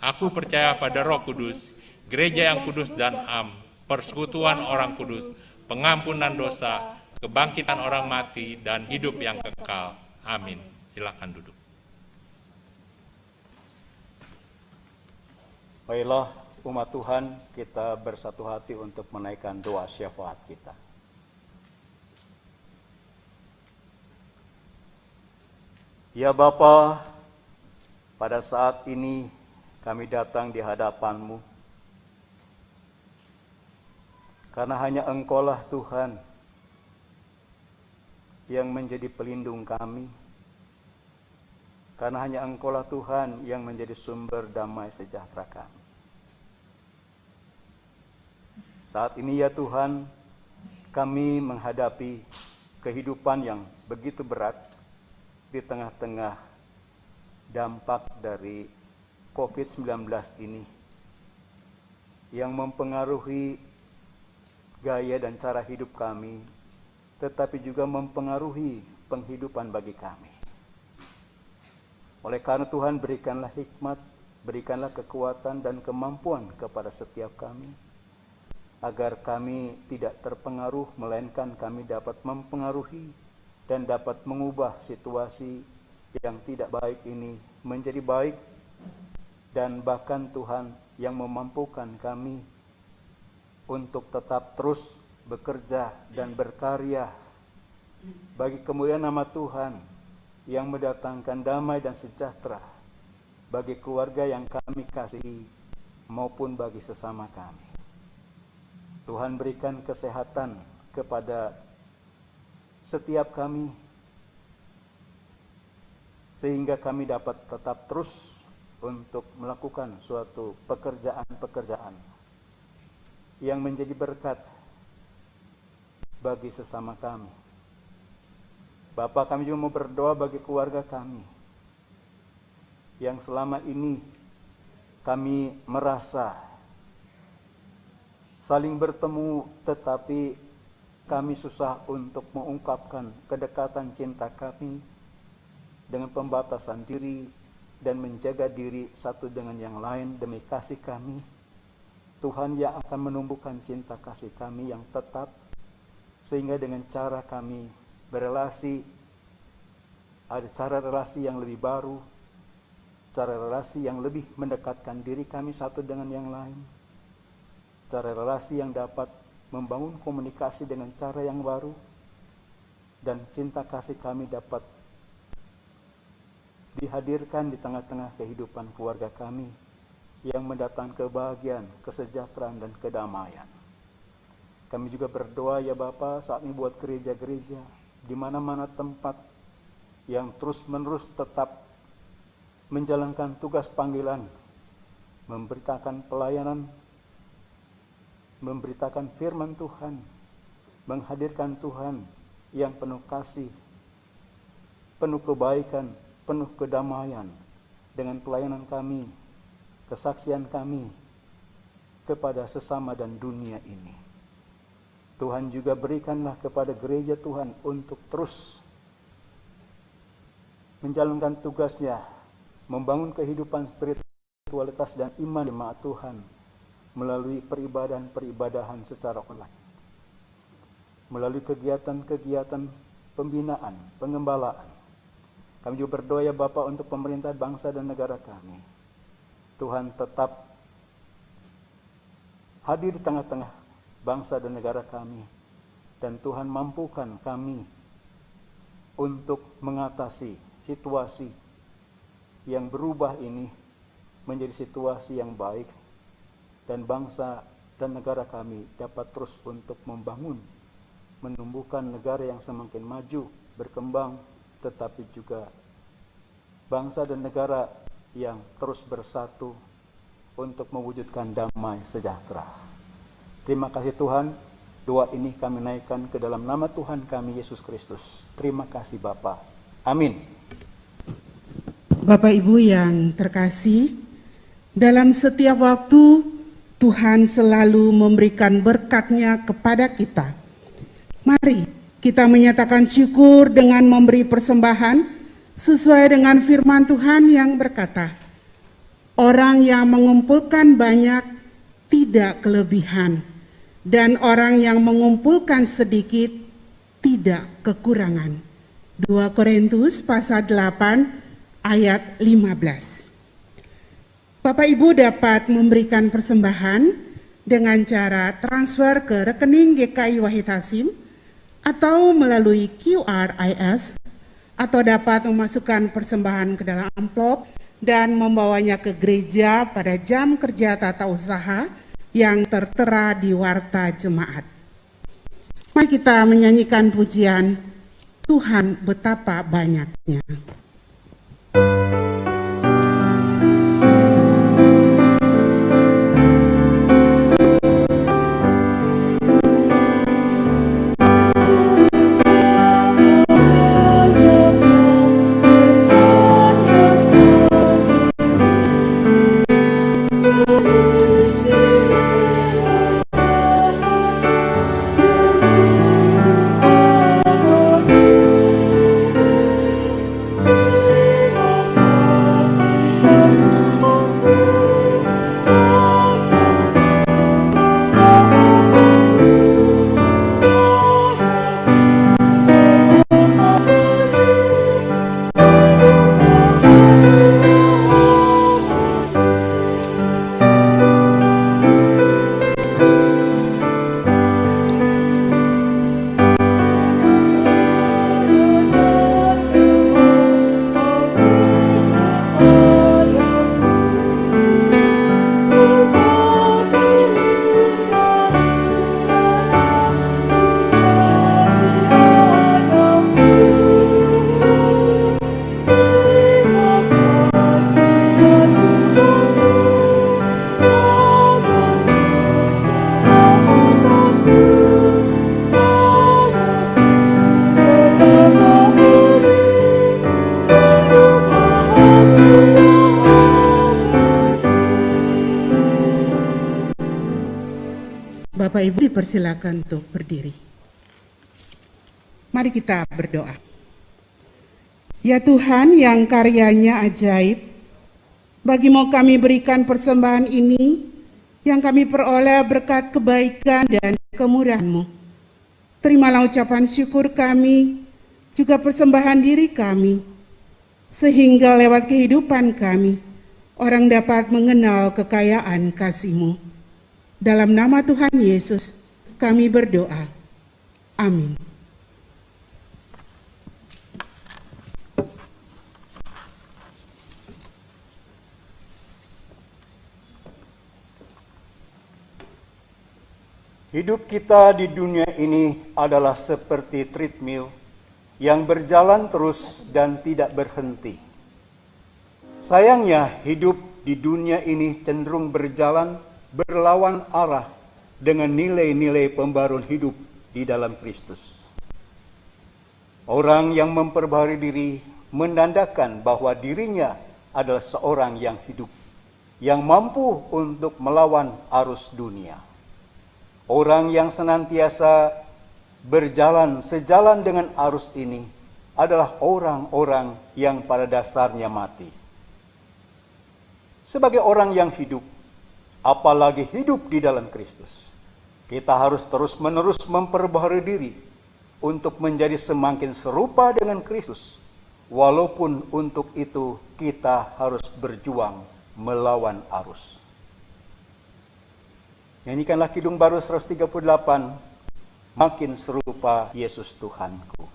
Aku percaya pada Roh Kudus, gereja yang kudus dan am, persekutuan orang kudus, pengampunan dosa, kebangkitan orang mati, dan hidup yang kekal. Amin. Silakan duduk. Baiklah umat Tuhan, kita bersatu hati untuk menaikkan doa syafaat kita. Ya Bapa, pada saat ini kami datang di hadapan-Mu, karena hanya Engkau-lah Tuhan yang menjadi pelindung kami, karena hanya Engkau-lah Tuhan yang menjadi sumber damai sejahtera kami. Saat ini ya Tuhan, kami menghadapi kehidupan yang begitu berat di tengah-tengah dampak dari COVID-19 ini, yang mempengaruhi gaya dan cara hidup kami, tetapi juga mempengaruhi penghidupan bagi kami. Oleh karena Tuhan, berikanlah hikmat, berikanlah kekuatan dan kemampuan kepada setiap kami, agar kami tidak terpengaruh, melainkan kami dapat mempengaruhi dan dapat mengubah situasi yang tidak baik ini menjadi baik, dan bahkan Tuhan yang memampukan kami untuk tetap terus bekerja dan berkarya bagi kemuliaan nama Tuhan, yang mendatangkan damai dan sejahtera bagi keluarga yang kami kasihi maupun bagi sesama kami. Tuhan berikan kesehatan kepada setiap kami, sehingga kami dapat tetap terus untuk melakukan suatu pekerjaan-pekerjaan yang menjadi berkat bagi sesama kami. Bapa, kami juga mau berdoa bagi keluarga kami yang selama ini kami merasa saling bertemu, tetapi kami susah untuk mengungkapkan kedekatan cinta kami dengan pembatasan diri dan menjaga diri satu dengan yang lain demi kasih kami. Tuhan yang akan menumbuhkan cinta kasih kami yang tetap, sehingga dengan cara kami berelasi, ada cara relasi yang lebih baru, cara relasi yang lebih mendekatkan diri kami satu dengan yang lain, cara relasi yang dapat membangun komunikasi dengan cara yang baru, dan cinta kasih kami dapat dihadirkan di tengah-tengah kehidupan keluarga kami yang mendatangkan kebahagiaan, kesejahteraan, dan kedamaian. Kami juga berdoa ya Bapa saat ini buat gereja-gereja di mana-mana tempat yang terus-menerus tetap menjalankan tugas panggilan, memberitakan pelayanan, memberitakan firman Tuhan, menghadirkan Tuhan yang penuh kasih, penuh kebaikan, penuh kedamaian dengan pelayanan kami, kesaksian kami kepada sesama dan dunia ini. Tuhan juga berikanlah kepada gereja Tuhan untuk terus menjalankan tugasnya, membangun kehidupan spiritualitas dan iman jemaat Tuhan melalui peribadahan secara online, melalui kegiatan-kegiatan pembinaan, pengembalaan. Kami juga berdoa ya Bapa untuk pemerintah bangsa dan negara kami. Tuhan tetap hadir di tengah-tengah bangsa dan negara kami, dan Tuhan mampukan kami untuk mengatasi situasi yang berubah ini menjadi situasi yang baik, dan bangsa dan negara kami dapat terus untuk membangun, menumbuhkan negara yang semakin maju, berkembang, tetapi juga bangsa dan negara yang terus bersatu untuk mewujudkan damai sejahtera. Terima kasih Tuhan, doa ini kami naikkan ke dalam nama Tuhan kami Yesus Kristus. Terima kasih Bapa. Amin. Bapak Ibu yang terkasih, dalam setiap waktu Tuhan selalu memberikan berkat-Nya kepada kita. Mari kita menyatakan syukur dengan memberi persembahan sesuai dengan firman Tuhan yang berkata, orang yang mengumpulkan banyak tidak kelebihan, dan orang yang mengumpulkan sedikit tidak kekurangan. 2 Korintus pasal 8 ayat 15. Bapak Ibu dapat memberikan persembahan dengan cara transfer ke rekening GKI Wahid Hasim atau melalui QRIS, atau dapat memasukkan persembahan ke dalam amplop dan membawanya ke gereja pada jam kerja tata usaha yang tertera di warta jemaat. Mari kita menyanyikan pujian Tuhan betapa banyaknya. Bapak Ibu dipersilakan untuk berdiri. Mari kita berdoa. Ya Tuhan yang karyanya ajaib, bagimu kami berikan persembahan ini yang kami peroleh berkat kebaikan dan kemurahan-Mu. Terimalah ucapan syukur kami, juga persembahan diri kami, sehingga lewat kehidupan kami, orang dapat mengenal kekayaan kasih-Mu. Dalam nama Tuhan Yesus, kami berdoa. Amin. Hidup kita di dunia ini adalah seperti treadmill yang berjalan terus dan tidak berhenti. Sayangnya hidup di dunia ini cenderung berjalan berlawan arah dengan nilai-nilai pembaruan hidup di dalam Kristus. Orang yang memperbaharui diri menandakan bahwa dirinya adalah seorang yang hidup, yang mampu untuk melawan arus dunia. Orang yang senantiasa berjalan sejalan dengan arus ini adalah orang-orang yang pada dasarnya mati. Sebagai orang yang hidup, apalagi hidup di dalam Kristus, kita harus terus-menerus memperbaharui diri untuk menjadi semakin serupa dengan Kristus, walaupun untuk itu kita harus berjuang melawan arus. Nyanyikanlah Kidung Baru 138, Makin Serupa Yesus Tuhanku.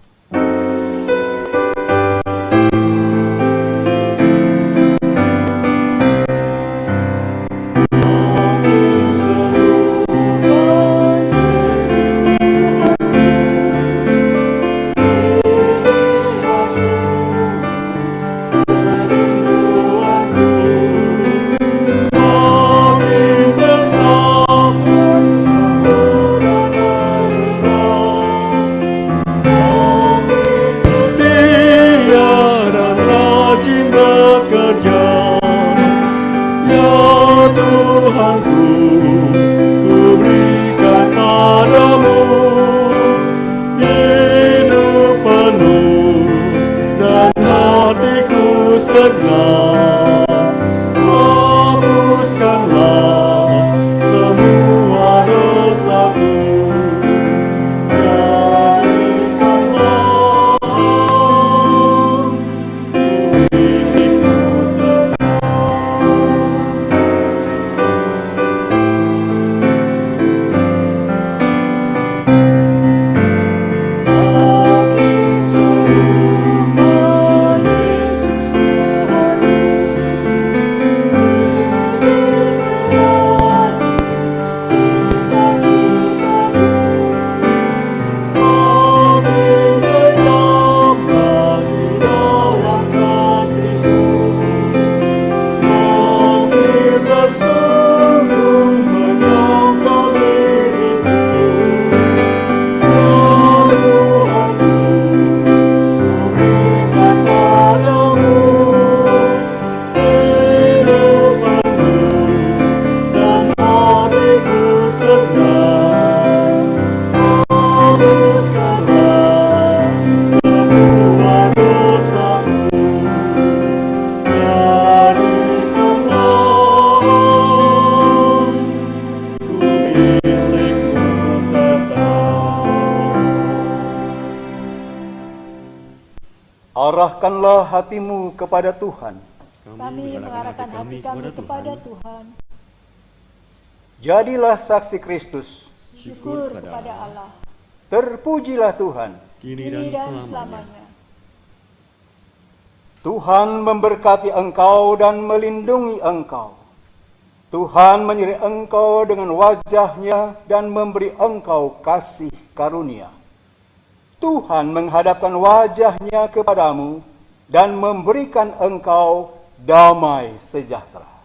Arahkanlah hatimu kepada Tuhan. Kami mengarahkan hati kami kepada Tuhan. Jadilah saksi Kristus. Syukur kepada Allah. Terpujilah Tuhan. Kini dan selamanya. Tuhan memberkati engkau dan melindungi engkau. Tuhan menyertai engkau dengan wajah-Nya dan memberi engkau kasih karunia. Tuhan menghadapkan wajah-Nya kepadamu dan memberikan engkau damai sejahtera.